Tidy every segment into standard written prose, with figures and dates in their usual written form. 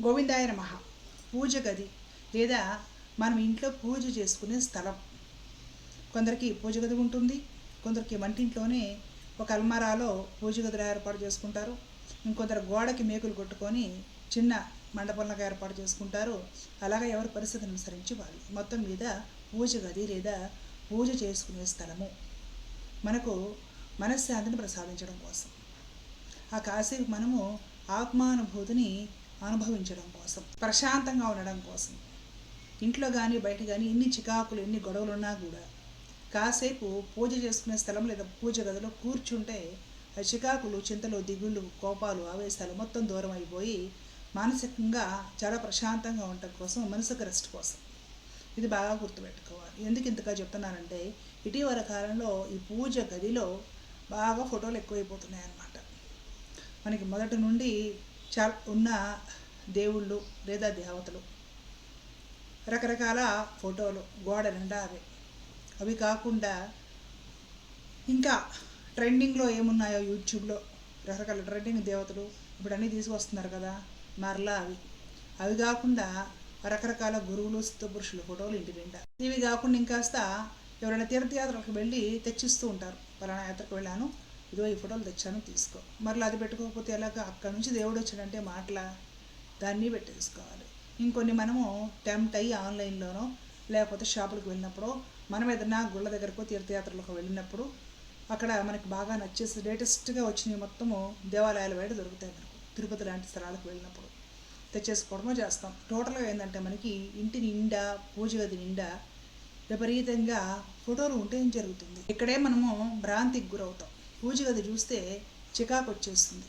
గోవిందాయ నమః. పూజ గది లేదా మనం ఇంట్లో పూజ చేసుకునే స్థలం. కొందరికి పూజ గది ఉంటుంది, కొందరికి వంటింట్లోనే ఒక అల్మారాలో పూజ గదిలో ఏర్పాటు చేసుకుంటారు. ఇంకొందరు గోడకి మేకులు కొట్టుకొని చిన్న మండపంలాగా ఏర్పాటు చేసుకుంటారు. అలాగే ఎవరి పరిస్థితిని అనుసరించి వాళ్ళు. మొత్తం మీద పూజ గది లేదా పూజ చేసుకునే స్థలము మనకు మనశ్శాంతిని ప్రసాదించడం కోసం, ఆ కాసేపు మనము ఆత్మానుభూతిని అనుభవించడం కోసం, ప్రశాంతంగా ఉండడం కోసం. ఇంట్లో కానీ బయట కానీ ఎన్ని చికాకులు ఎన్ని గొడవలు ఉన్నా కూడా కాసేపు పూజ చేసుకునే స్థలం లేదా పూజ గదిలో కూర్చుంటే ఆ చికాకులు చింతలు దిగుళ్ళు కోపాలు ఆవేశాలు మొత్తం దూరం అయిపోయి మానసికంగా చాలా ప్రశాంతంగా ఉండటం కోసం, మనసుకు రెస్ట్ కోసం. ఇది బాగా గుర్తుపెట్టుకోవాలి. ఎందుకు ఇంతగా చెప్తున్నానంటే ఇటీవల కాలంలో ఈ పూజ గదిలో బాగా ఫోటోలు ఎక్కువైపోతున్నాయి అన్నమాట. మనకి మొదటి నుండి చాలా ఉన్న దేవుళ్ళు లేదా దేవతలు రకరకాల ఫోటోలు గోడ నిండా అవి కాకుండా ఇంకా ట్రెండింగ్లో ఏమున్నాయో యూట్యూబ్లో రకరకాల ట్రెండింగ్ దేవతలు ఇప్పుడు అన్నీ తీసుకొస్తున్నారు కదా, మరలా అవి కాకుండా రకరకాల గురువులు సిద్ధపురుషుల ఫోటోలు ఇంటి నిండా. ఇవి కాకుండా ఇంకాస్త ఎవరైనా తీర్థయాత్రలకు వెళ్ళి తెచ్చిస్తూ ఉంటారు. పలానా యాత్రకు వెళ్ళాను, ఇదో ఈ ఫోటోలు తెచ్చాను తీసుకో. మరలా అది పెట్టుకోకపోతే ఎలాగ? అక్కడ నుంచి దేవుడు వచ్చాడంటే మాటల దాన్ని పెట్టేసుకోవాలి. ఇంకొన్ని మనము టెంప్ట్ అయ్యి ఆన్లైన్లోనో లేకపోతే షాపులకు వెళ్ళినప్పుడు, మనం ఏదైనా గుళ్ళ దగ్గరకు తీర్థయాత్రలకు వెళ్ళినప్పుడు అక్కడ మనకి బాగా నచ్చేసి లేటెస్ట్గా వచ్చినవి మొత్తము దేవాలయాలు బయట దొరుకుతాయి. మనకు తిరుపతి లాంటి స్థలాలకు వెళ్ళినప్పుడు తెచ్చేసుకోవడమో చేస్తాం. టోటల్గా ఏంటంటే మనకి ఇంటి నిండా పూజ గది నిండా విపరీతంగా ఫోటోలు ఉంటే ఏం జరుగుతుంది? ఇక్కడే మనము భ్రాంతికి గురవుతాం. పూజ గది చూస్తే చికాకు వచ్చేస్తుంది.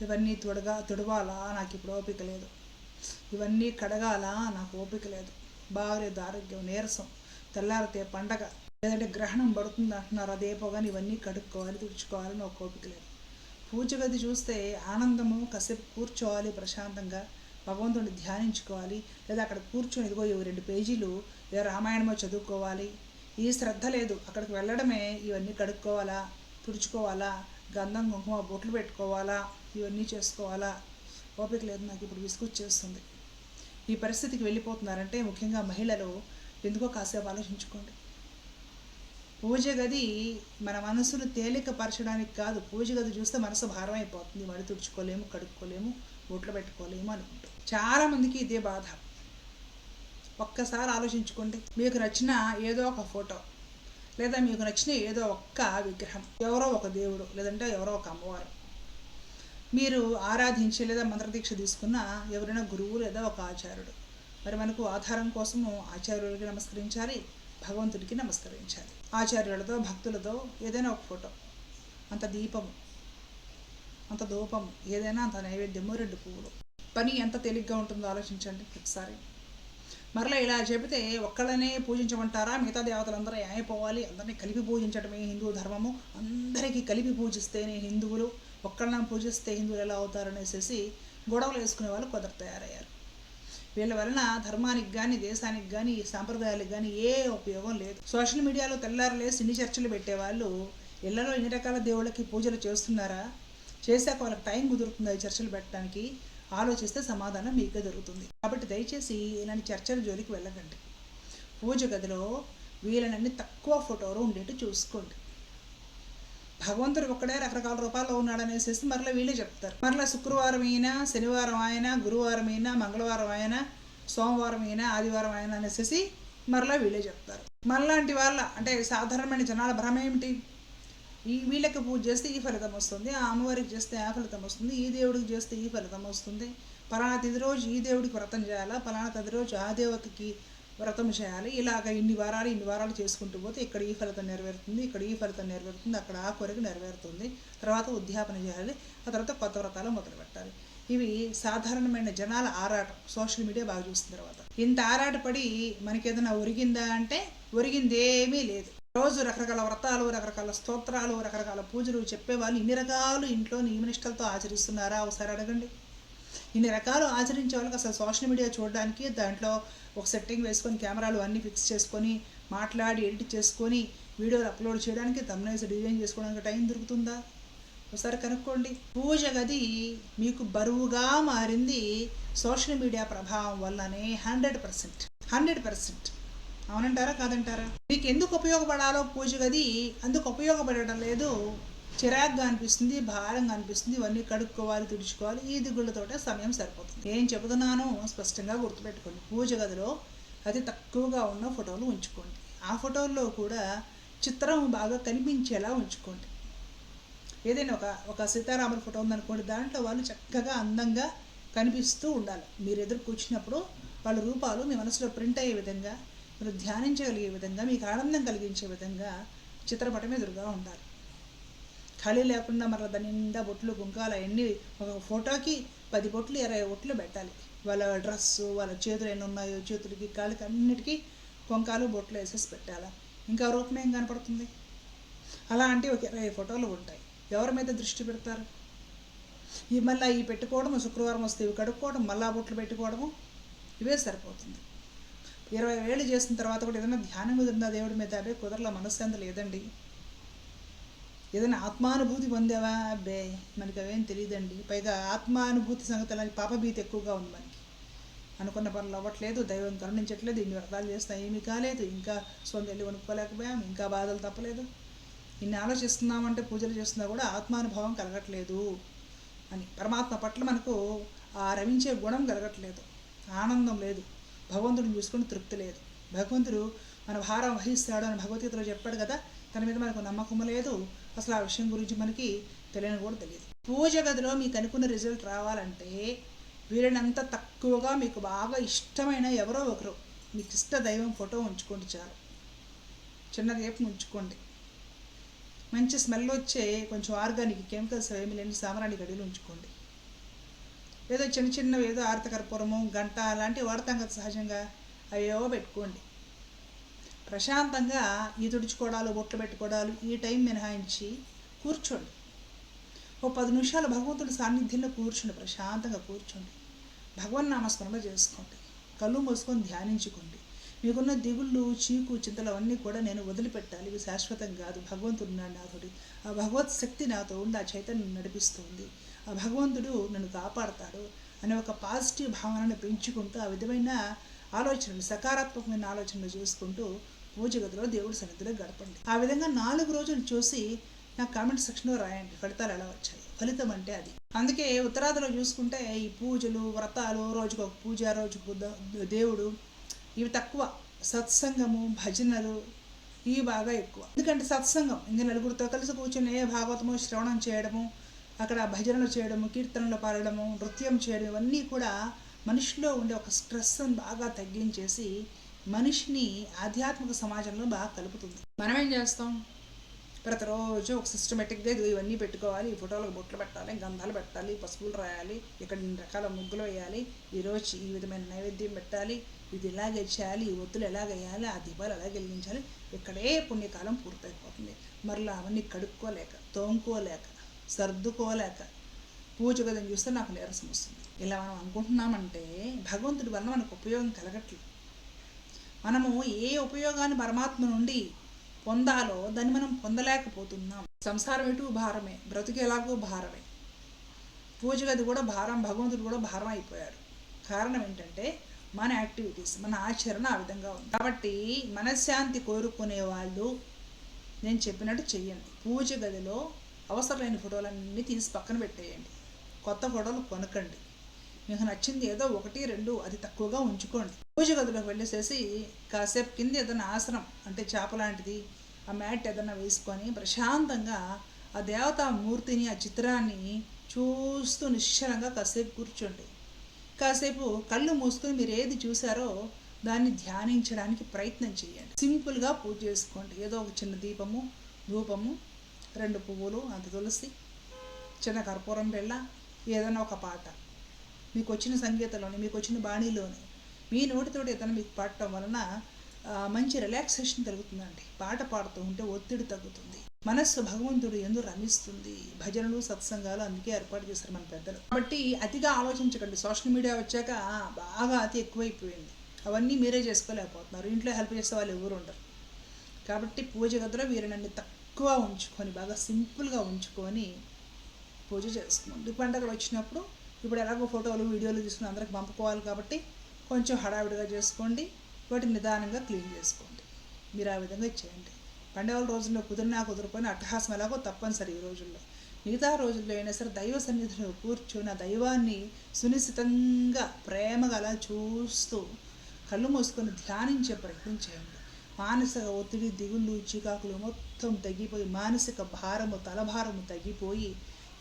ఇవన్నీ తుడవాలా, నాకు ఇప్పుడు ఓపిక లేదు. ఇవన్నీ కడగాలా, నాకు ఓపిక లేదు. బాగలేదు ఆరోగ్యం, నీరసం, తెల్లారితే పండగ లేదంటే గ్రహణం పడుతుంది అంటున్నారు, అదేపోగాని ఇవన్నీ కడుక్కోవాలి తుడుచుకోవాలని ఒక ఓపిక లేదు. పూజ గది చూస్తే ఆనందము, కాసేపు కూర్చోవాలి ప్రశాంతంగా, భగవంతుడిని ధ్యానించుకోవాలి, లేదా అక్కడ కూర్చొని ఇదిగో 2 పేజీలు ఏ రామాయణమో చదువుకోవాలి. ఈ శ్రద్ధ లేదు. అక్కడికి వెళ్ళడమే ఇవన్నీ కడుక్కోవాలా, తుడుచుకోవాలా, గంధం కుంకుమ బొట్లు పెట్టుకోవాలా, ఇవన్నీ చేసుకోవాలా. ఓపిక లేదు, నాకు ఇప్పుడు విసుగొచ్చేస్తుంది. ఈ పరిస్థితికి వెళ్ళిపోతున్నారంటే ముఖ్యంగా మహిళలు ఎందుకో కాసేపు ఆలోచించుకోండి. పూజ గది మన మనసును తేలికపరచడానికి కాదు. పూజ గది చూస్తే మనసు భారం అయిపోతుంది. మడి తుడుచుకోలేము, కడుక్కోలేము, బొట్లు పెట్టుకోలేము అనుకుంటాం. చాలామందికి ఇదే బాధ. ఒక్కసారి ఆలోచించుకోండి. మీకు నచ్చిన ఏదో ఒక ఫోటో లేదా మీకు నచ్చిన ఏదో ఒక్క విగ్రహం, ఎవరో ఒక దేవుడు లేదంటే ఎవరో ఒక అమ్మవారు మీరు ఆరాధించి లేదా మంత్రదీక్ష తీసుకున్న ఎవరైనా గురువు లేదా ఒక ఆచార్యుడు. మరి మనకు ఆధారం కోసము ఆచార్యులకి నమస్కరించాలి, భగవంతుడికి నమస్కరించాలి. ఆచార్యులతో భక్తులతో ఏదైనా ఒక ఫోటో, అంత దీపము, అంత ధూపము, ఏదైనా అంత నైవేద్యము, 2 పువ్వులు. పని ఎంత తేలిగ్గా ఉంటుందో ఆలోచించండి ఒకసారి. మరలా ఇలా చెబితే ఒక్కళ్ళనే పూజించమంటారా? మిగతా దేవతలందరూ ఏమైపోవాలి? అందరినీ కలిపి పూజించడమే హిందూ ధర్మము, అందరికీ కలిపి పూజిస్తేనే హిందువులు, ఒక్కళ్ళని పూజిస్తే హిందువులు ఎలా అవుతారనేసి గొడవలు వేసుకునే వాళ్ళు కొందరు తయారయ్యారు. వీళ్ళ వలన ధర్మానికి కానీ దేశానికి కానీ సాంప్రదాయాలకు కానీ ఏ ఉపయోగం లేదు. సోషల్ మీడియాలో తెల్లారులేసి ఇన్ని చర్చలు పెట్టేవాళ్ళు ఇళ్లలో ఇన్ని రకాల దేవుళ్ళకి పూజలు చేస్తున్నారా? చేశాక వాళ్ళకి టైం కుదురుతుందా ఈ చర్చలు పెట్టడానికి? ఆలోచిస్తే సమాధానం మీకే దొరుకుతుంది. కాబట్టి దయచేసి ఇలాంటి చర్చల జోలికి వెళ్ళకండి. పూజ గదిలో వీళ్ళనన్ని తక్కువ ఫోటోలు ఉండేట్టు చూసుకోండి. భగవంతుడు ఒక్కడే రకరకాల రూపాల్లో ఉన్నాడనేసి మరలా వీళ్ళే చెప్తారు. మరలా శుక్రవారం అయినా, శనివారం అయినా, గురువారం అయినా, మంగళవారం అయినా, సోమవారం అయినా, ఆదివారం అయినా అనేసి మరలా వీళ్ళే చెప్తారు. మనలాంటి వాళ్ళ అంటే సాధారణమైన జనాల భ్రమ ఏమిటి? వీళ్ళకి పూజ చేస్తే ఈ ఫలితం వస్తుంది, ఆ అమ్మవారికి చేస్తే ఆ ఫలితం వస్తుంది, ఈ దేవుడికి చేస్తే ఈ ఫలితం వస్తుంది, పలానా తిది రోజు ఈ దేవుడికి వ్రతం చేయాలా, పలానా తిది రోజు ఆ దేవతకి వ్రతం చేయాలి, ఇలాగ ఇన్ని వారాలు చేసుకుంటూ పోతే ఇక్కడ ఈ ఫలితం నెరవేరుతుంది, ఇక్కడ ఈ ఫలితం నెరవేరుతుంది, అక్కడ ఆ కోరిక నెరవేరుతుంది, తర్వాత ఉద్యాపన చేయాలి, ఆ తర్వాత కొత్త వ్రతాలు మొదలు పెట్టాలి. ఇవి సాధారణమైన జనాల ఆరాటం. సోషల్ మీడియా బాగా చూసిన తర్వాత ఇంత ఆరాటపడి మనకి ఏదైనా ఒరిగిందా అంటే ఒరిగిందేమీ లేదు. రోజు రకరకాల వ్రతాలు, రకరకాల స్తోత్రాలు, రకరకాల పూజలు చెప్పేవాళ్ళు ఇన్ని రకాలు ఇంట్లో నియమనిష్టలతో ఆచరిస్తున్నారా? ఒకసారి అడగండి. ఇన్ని రకాలు ఆచరించే వాళ్ళకి అసలు సోషల్ మీడియా చూడడానికి, దాంట్లో ఒక సెట్టింగ్ వేసుకొని కెమెరాలు అన్నీ ఫిక్స్ చేసుకొని మాట్లాడి ఎడిట్ చేసుకొని వీడియోలు అప్లోడ్ చేయడానికి, థంబ్నెయిల్స్ డిజైన్ చేసుకోవడానికి టైం దొరుకుతుందా? ఒకసారి కనుక్కోండి. పూజ గది మీకు బరువుగా మారింది సోషల్ మీడియా ప్రభావం వల్లనే. 100%. అవునంటారా కాదంటారా? మీకు ఎందుకు ఉపయోగపడాలో పూజ గది అందుకు ఉపయోగపడటం లేదు. చిరాగ్గా అనిపిస్తుంది, భారంగా అనిపిస్తుంది. ఇవన్నీ కడుక్కోవాలి, తుడుచుకోవాలి, ఈ దిగుళ్ళతోటే సమయం సరిపోతుంది. ఏం చెబుతున్నానో స్పష్టంగా గుర్తుపెట్టుకోండి. పూజ గదిలో అతి తక్కువగా ఉన్న ఫోటోలు ఉంచుకోండి. ఆ ఫోటోల్లో కూడా చిత్రం బాగా కనిపించేలా ఉంచుకోండి. ఏదైనా ఒక సీతారాముల ఫోటో ఉందనుకోండి, దాంట్లో వాళ్ళు చక్కగా అందంగా కనిపిస్తూ ఉండాలి. మీరు ఎదురు కూర్చున్నప్పుడు వాళ్ళ రూపాలు మీ మనసులో ప్రింట్ అయ్యే విధంగా, మీరు ధ్యానించగలిగే విధంగా, మీకు ఆనందం కలిగించే విధంగా చిత్రపటం ఎదురుగా ఉండాలి. ఖాళీ లేకుండా మరలా దాని నిండా బొట్లు, కుంకాలు అవన్నీ ఒక ఫోటోకి 10 బొట్లు 20 బొట్లు పెట్టాలి. వాళ్ళ డ్రెస్సు, వాళ్ళ చేతులు ఎన్ని ఉన్నాయో, చేతులకి కాళ్ళకి అన్నిటికీ కుంకాలు బొట్లు వేసేసి పెట్టాలా. ఇంకా రూపం ఏం కనపడుతుంది? అలాంటి ఒక 20 ఫోటోలు ఉంటాయి. ఎవరి మీద దృష్టి పెడతారు? మళ్ళీ ఈ పెట్టుకోవడము, శుక్రవారం వస్తే ఇవి కడుక్కోవడం, మళ్ళా బొట్లు పెట్టుకోవడము, ఇవే సరిపోతుంది. 20 వేలు చేసిన తర్వాత కూడా ఏదైనా ధ్యానం కుదిరిందా దేవుడి మీద? అబ్బే కుదరలా, మనశ్శాంతి లేదండి. ఏదైనా ఆత్మానుభూతి పొందావా? అబ్బే మనకి అవేం తెలియదండి. పైగా ఆత్మానుభూతి సంగతి పాపభీతి ఎక్కువగా ఉంది మనకి. అనుకున్న పనులు అవ్వట్లేదు, దైవం కరుణించట్లేదు, ఇన్ని వ్రతాలు చేస్తా ఏమీ కాలేదు, ఇంకా సొంతల్లి కొనుక్కోలేకపోయాం, ఇంకా బాధలు తప్పలేదు, ఇన్ని ఆలోచిస్తున్నామంటే పూజలు చేస్తున్నా కూడా ఆత్మానుభవం కలగట్లేదు అని. పరమాత్మ పట్ల మనకు ఆ రమించే గుణం కలగట్లేదు, ఆనందం లేదు, భగవంతుడిని చూసుకుని తృప్తి లేదు. భగవంతుడు మన భారం వహిస్తాడు అని భగవద్గీతలో చెప్పాడు కదా. తన మీద మనకు నమ్మకం లేదు, అసలు ఆ విషయం గురించి మనకి తెలియని కూడా తెలియదు. పూజ గదిలో మీకు అనుకున్న రిజల్ట్ రావాలంటే వీరినంత తక్కువగా మీకు బాగా ఇష్టమైన ఎవరో ఒకరు, మీకు ఇష్ట దైవం ఫోటో ఉంచుకోండి చాలు. చిన్న దీపం ఉంచుకోండి. మంచి స్మెల్ వచ్చే కొంచెం ఆర్గానిక్ కెమికల్స్ ఏమి లేని సామరాణి గడిలో ఉంచుకోండి. ఏదో చిన్నవి ఏదో ఆర్తకర్పూరము, గంట అలాంటివి వాడతాం కదా సహజంగా, అవేవో పెట్టుకోండి. ప్రశాంతంగా ఈ తుడుచుకోవడాలు, బొట్లు పెట్టుకోవడాలు ఈ టైం మినహాయించి కూర్చోండి. ఓ 10 నిమిషాలు భగవంతుడి సాన్నిధ్యంలో కూర్చోండి. ప్రశాంతంగా కూర్చోండి. భగవన్నామస్మరణ చేసుకోండి. కళ్ళు మూసుకొని ధ్యానించుకోండి. మీకున్న దిగుళ్ళు, చీకు, చింతలు అవన్నీ కూడా నేను వదిలిపెట్టాలి, ఇవి శాశ్వతం కాదు. భగవంతుడు నాతోటి, ఆ భగవత్ శక్తి నాతో ఉంది, ఆ చైతన్యం నడిపిస్తుంది, ఆ భగవంతుడు నన్ను కాపాడతాడు అనే ఒక పాజిటివ్ భావనను పెంచుకుంటూ ఆ విధమైన ఆలోచనలు, సకారాత్మకమైన ఆలోచనలు చూసుకుంటూ పూజ గదిలో దేవుడి సన్నిధిలో గడపండి. ఆ విధంగా 4 రోజులు చూసి నాకు కామెంట్ సెక్షన్లో రాయండి ఫలితాలు ఎలా వచ్చాయి. ఫలితం అంటే అది. అందుకే ఉత్తరాదిలో చూసుకుంటే ఈ పూజలు, వ్రతాలు, రోజుకు ఒక పూజ, రోజుకు దేవుడు, ఇవి తక్కువ. సత్సంగము, భజనలు ఇవి బాగా ఎక్కువ. ఎందుకంటే సత్సంగం ఇంకా నలుగురితో కలిసి కూర్చొని భాగవతము శ్రవణం చేయడము, అక్కడ భజనలు చేయడము, కీర్తనలు పాడడము, నృత్యం చేయడం, ఇవన్నీ కూడా మనిషిలో ఉండే ఒక స్ట్రెస్ని బాగా తగ్గించేసి మనిషిని ఆధ్యాత్మిక సమాజంలో బాగా కలుపుతుంది. మనం ఏం చేస్తాం? ప్రతిరోజు ఒక సిస్టమేటిక్గా ఇవన్నీ పెట్టుకోవాలి, ఈ ఫోటోలకు బొట్లు పెట్టాలి, గంధాలు పెట్టాలి, పసుపులు రాయాలి, ఇక్కడ 2 రకాల ముగ్గులు వేయాలి, ఈరోజు ఈ విధమైన నైవేద్యం పెట్టాలి, ఇది ఎలాగ చేయాలి, ఈ ఒత్తులు ఎలాగ వేయాలి, ఆ దీపాలు ఎలా వెలిగించాలి, ఇక్కడే పుణ్యకాలం పూర్తయిపోతుంది. మరలా అవన్నీ కడుక్కోలేక, తోముకోలేక, సర్దుకోలేక పూజ గదిని చూస్తే నాకు నీరసం వస్తుంది. ఇలా మనం అనుకుంటున్నామంటే భగవంతుడి వల్ల మనకు ఉపయోగం కలగట్లేదు. మనము ఏ ఉపయోగాన్ని పరమాత్మ నుండి పొందాలో దాన్ని మనం పొందలేకపోతున్నాం. సంసారం ఎటు భారమే, బ్రతుకు ఎలాగో భారమే, పూజ గది కూడా భారం, భగవంతుడు కూడా భారం అయిపోయాడు. కారణం ఏంటంటే మన యాక్టివిటీస్, మన ఆచరణ ఆ విధంగా ఉంది. కాబట్టి మనశ్శాంతి కోరుకునే వాళ్ళు నేను చెప్పినట్టు చెయ్యండి. పూజ గదిలో అవసరమైన ఫోటోలన్నీ తీసి పక్కన పెట్టేయండి. కొత్త ఫోటోలు కొనకండి. మీకు నచ్చింది ఏదో 1, 2 అది తక్కువగా ఉంచుకోండి. పూజ గదిలోకి వెళ్ళేసేసి కాసేపు కింద ఏదైనా ఆసనం అంటే చేప లాంటిది, ఆ మ్యాట్ ఏదైనా వేసుకొని ప్రశాంతంగా ఆ దేవతామూర్తిని, ఆ చిత్రాన్ని చూస్తూ నిశ్చలంగా కాసేపు కూర్చోండి. కాసేపు కళ్ళు మూసుకొని మీరు ఏది చూసారో దాన్ని ధ్యానించడానికి ప్రయత్నం చేయండి. సింపుల్గా పూజ చేసుకోండి. ఏదో ఒక చిన్న దీపము, ధూపము, 2 పువ్వులు, అంత తులసి, చిన్న కర్పూరం బిళ్ళ, ఏదైనా ఒక పాట మీకు వచ్చిన సంగీతంలోని, మీకు వచ్చిన బాణీలోని, మీ నోటితోటి ఏదైనా మీకు పాడటం వలన మంచి రిలాక్సేషన్ కలుగుతుందండి. పాట పాడుతూ ఉంటే ఒత్తిడి తగ్గుతుంది, మనస్సు భగవంతుడు ఎందు రమిస్తుంది. భజనలు, సత్సంగాలు అందుకే ఏర్పాటు చేశారు మన పెద్దలు. కాబట్టి అతిగా ఆలోచించకండి. సోషల్ మీడియా వచ్చాక బాగా అతి ఎక్కువైపోయింది. అవన్నీ మీరే చేసుకోలేకపోతున్నారు. ఇంట్లో హెల్ప్ చేసే వాళ్ళు ఎవరు ఉండరు. కాబట్టి పూజ గదిలో వీరినన్ని తక్కువ ఉంచుకొని, బాగా సింపుల్గా ఉంచుకొని పూజ చేసుకోండి. పండగలు వచ్చినప్పుడు ఇప్పుడు ఎలాగో ఫోటోలు వీడియోలు తీసుకుని అందరికి పంపుకోవాలి కాబట్టి కొంచెం హడావిడిగా చేసుకోండి, వాటిని నిదానంగా క్లీన్ చేసుకోండి. మీరు ఆ విధంగా చేయండి. పండుగల రోజుల్లో కుదిరినా కుదిరిపోయినా అట్టహాసం ఎలాగో తప్పనిసరి ఈ రోజుల్లో. మిగతా రోజుల్లో అయినా సరే దైవ సన్నిధిలో కూర్చొని ఆ దైవాన్ని సునిశ్చితంగా ప్రేమగా అలా చూస్తూ కళ్ళు మూసుకొని ధ్యానించే ప్రయత్నం చేయండి. మానసిక ఒత్తిడి, దిగుళ్ళు, చికాకులు మొత్తం తగ్గిపోయి మానసిక భారము, తలభారము తగ్గిపోయి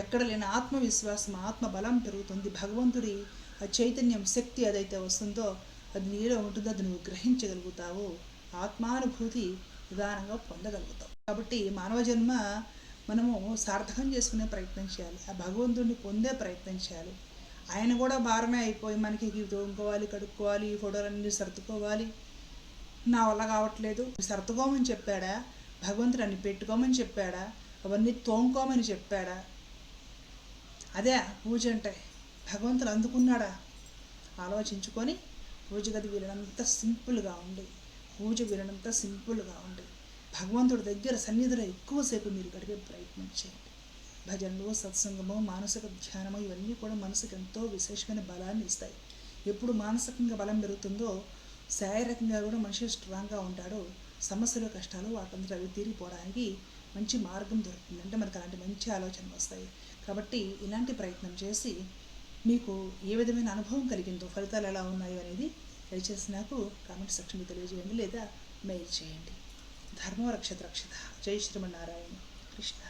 ఎక్కడ లేని ఆత్మవిశ్వాసం, ఆత్మబలం పెరుగుతుంది. భగవంతుడి ఆ చైతన్యం, శక్తి ఏదైతే వస్తుందో అది నీలో ఉంటుందో అది నువ్వు గ్రహించగలుగుతావు. ఆత్మానుభూతి నిదానంగా పొందగలుగుతావు. కాబట్టి మానవ జన్మ మనము సార్థకం చేసుకునే ప్రయత్నం చేయాలి. ఆ భగవంతుడిని పొందే ప్రయత్నం చేయాలి. ఆయన కూడా భారమే అయిపోయి మనకి తోముకోవాలి, కడుక్కోవాలి, ఫోటోలన్నీ సర్దుకోవాలి, నా వల్ల కావట్లేదు. సర్దుకోమని చెప్పాడా? భగవంతుడు అన్ని పెట్టుకోమని చెప్పాడా? అవన్నీ తోముకోమని చెప్పాడా? అదే పూజ అంటే. భగవంతుడు అందుకున్నాడా? ఆలోచించుకొని పూజ గది వీలనంత సింపుల్గా ఉండి, పూజ వీలనంత సింపుల్గా ఉండి భగవంతుడి దగ్గర సన్నిధిలో ఎక్కువసేపు మీరు గడిపే ప్రయత్నం చేయండి. భజనలు, సత్సంగము, మానసిక ధ్యానము ఇవన్నీ కూడా మనసుకు ఎంతో విశేషమైన బలాన్ని ఇస్తాయి. ఎప్పుడు మానసికంగా బలం పెరుగుతుందో శారీరకంగా కూడా మనిషి స్ట్రాంగ్గా ఉంటాడు. సమస్యలు, కష్టాలు వాటంతా అవి తీరిపోవడానికి మంచి మార్గం దొరుకుతుంది. అంటే మనకు అలాంటి మంచి ఆలోచనలు వస్తాయి. కాబట్టి ఇలాంటి ప్రయత్నం చేసి మీకు ఏ విధమైన అనుభవం కలిగిందో, ఫలితాలు ఎలా ఉన్నాయో అనేది దయచేసి నాకు కామెంట్ సెక్షన్లో తెలియజేయండి లేదా మెయిల్ చేయండి. ధర్మో రక్షత రక్షిత. జై శ్రీమన్నారాయణ. కృష్ణ.